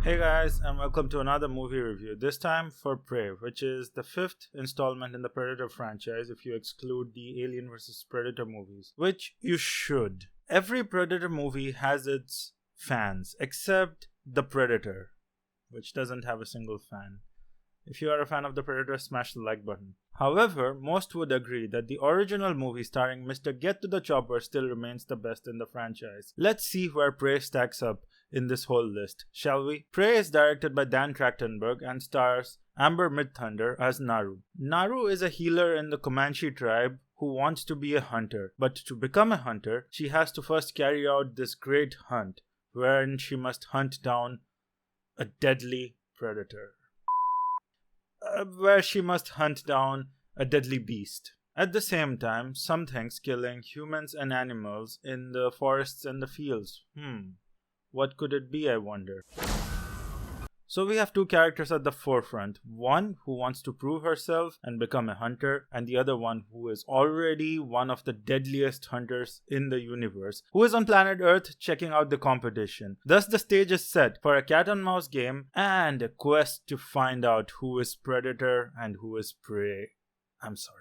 Hey guys, and welcome to another movie review. This time for Prey, which is the fifth installment in the Predator franchise if you exclude the Alien vs. Predator movies, which you should. Every Predator movie has its fans, except the Predator, which doesn't have a single fan. If you are a fan of the Predator, smash the like button. However, most would agree that the original movie starring Mr. Get to the Chopper still remains the best in the franchise. Let's see where Prey stacks up in this whole list, shall we? Prey is directed by Dan Trachtenberg and stars Amber Midthunder as Naru. Naru is a healer in the Comanche tribe who wants to be a hunter, but to become a hunter, she has to first carry out this great hunt, wherein she must hunt down a deadly predator. Where she must hunt down a deadly beast. At the same time, some things killing humans and animals in the forests and the fields. What could it be, I wonder? So we have two characters at the forefront. One who wants to prove herself and become a hunter, and the other one who is already one of the deadliest hunters in the universe, who is on planet Earth checking out the competition. Thus the stage is set for a cat and mouse game and a quest to find out who is predator and who is prey. I'm sorry.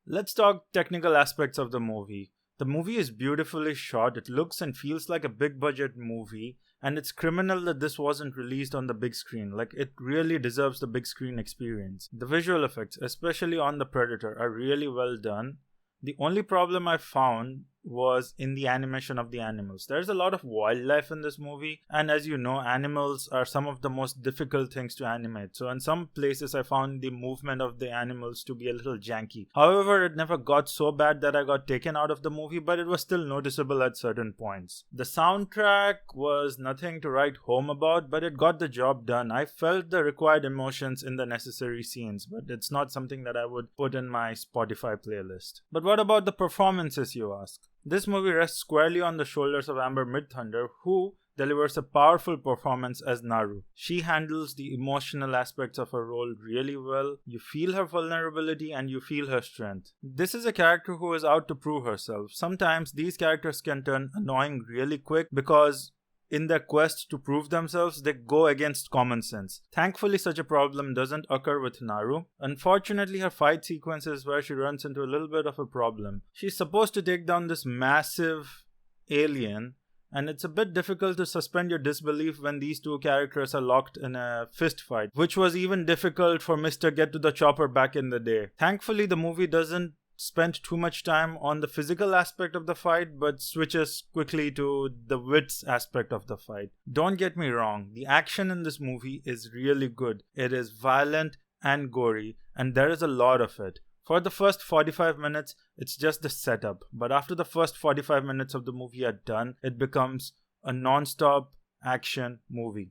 Let's talk technical aspects of the movie. The movie is beautifully shot, it looks and feels like a big budget movie, and it's criminal that this wasn't released on the big screen. Like, it really deserves the big screen experience. The visual effects, especially on the Predator, are really well done. The only problem I found was in the animation of the animals. There's a lot of wildlife in this movie, and as you know, animals are some of the most difficult things to animate. So in some places I found the movement of the animals to be a little janky. However, it never got so bad that I got taken out of the movie, but it was still noticeable at certain points. The soundtrack was nothing to write home about, but it got the job done. I felt the required emotions in the necessary scenes, but it's not something that I would put in my Spotify playlist. But what about the performances, you ask? This movie rests squarely on the shoulders of Amber Midthunder, who delivers a powerful performance as Naru. She handles the emotional aspects of her role really well. You feel her vulnerability and you feel her strength. This is a character who is out to prove herself. Sometimes these characters can turn annoying really quick because in their quest to prove themselves, they go against common sense. Thankfully, such a problem doesn't occur with Naru. Unfortunately, her fight sequences where she runs into a little bit of a problem. She's supposed to take down this massive alien, and it's a bit difficult to suspend your disbelief when these two characters are locked in a fist fight, which was even difficult for Mr. Get to the Chopper back in the day. Thankfully, the movie doesn't spend too much time on the physical aspect of the fight, but switches quickly to the wits aspect of the fight. Don't get me wrong, the action in this movie is really good. It is violent and gory, and there is a lot of it. For the first 45 minutes, it's just the setup, but after the first 45 minutes of the movie are done, it becomes a non-stop action movie.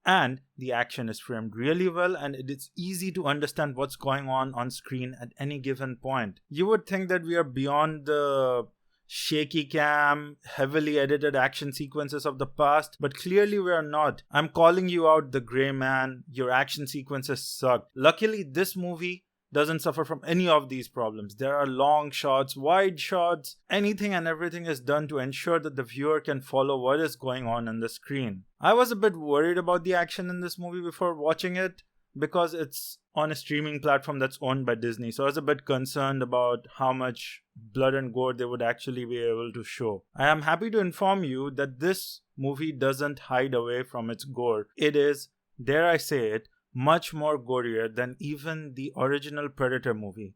And the action is framed really well, and it is easy to understand what's going on screen at any given point. You would think that we are beyond the shaky cam, heavily edited action sequences of the past, but clearly we are not. I'm calling you out, the Grey Man. Your action sequences suck. Luckily, this movie doesn't suffer from any of these problems. There are long shots, wide shots, anything and everything is done to ensure that the viewer can follow what is going on the screen. I was a bit worried about the action in this movie before watching it because it's on a streaming platform that's owned by Disney, so I was a bit concerned about how much blood and gore they would actually be able to show. I am happy to inform you that this movie doesn't hide away from its gore. It is, dare I say it, much more gorier than even the original Predator movie.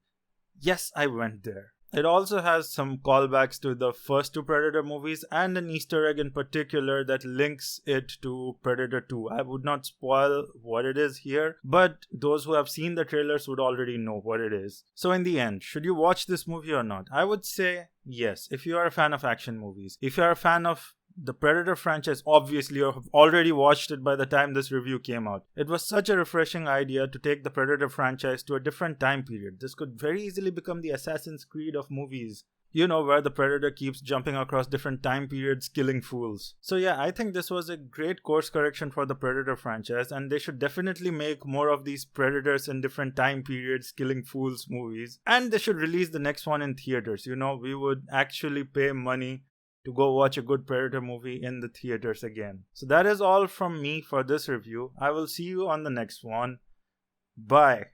Yes, I went there. It also has some callbacks to the first two Predator movies and an Easter egg in particular that links it to Predator 2. I would not spoil what it is here, but those who have seen the trailers would already know what it is. So in the end, should you watch this movie or not? I would say yes, if you are a fan of action movies. If you are a fan of the Predator franchise, obviously you have already watched it by the time this review came out. It was such a refreshing idea to take the Predator franchise to a different time period. This could very easily become the Assassin's Creed of movies. You know, where the Predator keeps jumping across different time periods, killing fools. So yeah, I think this was a great course correction for the Predator franchise, and they should definitely make more of these Predators in different time periods, killing fools movies. And they should release the next one in theaters. You know, we would actually pay money to go watch a good Predator movie in the theaters again. So that is all from me for this review. I will see you on the next one. Bye.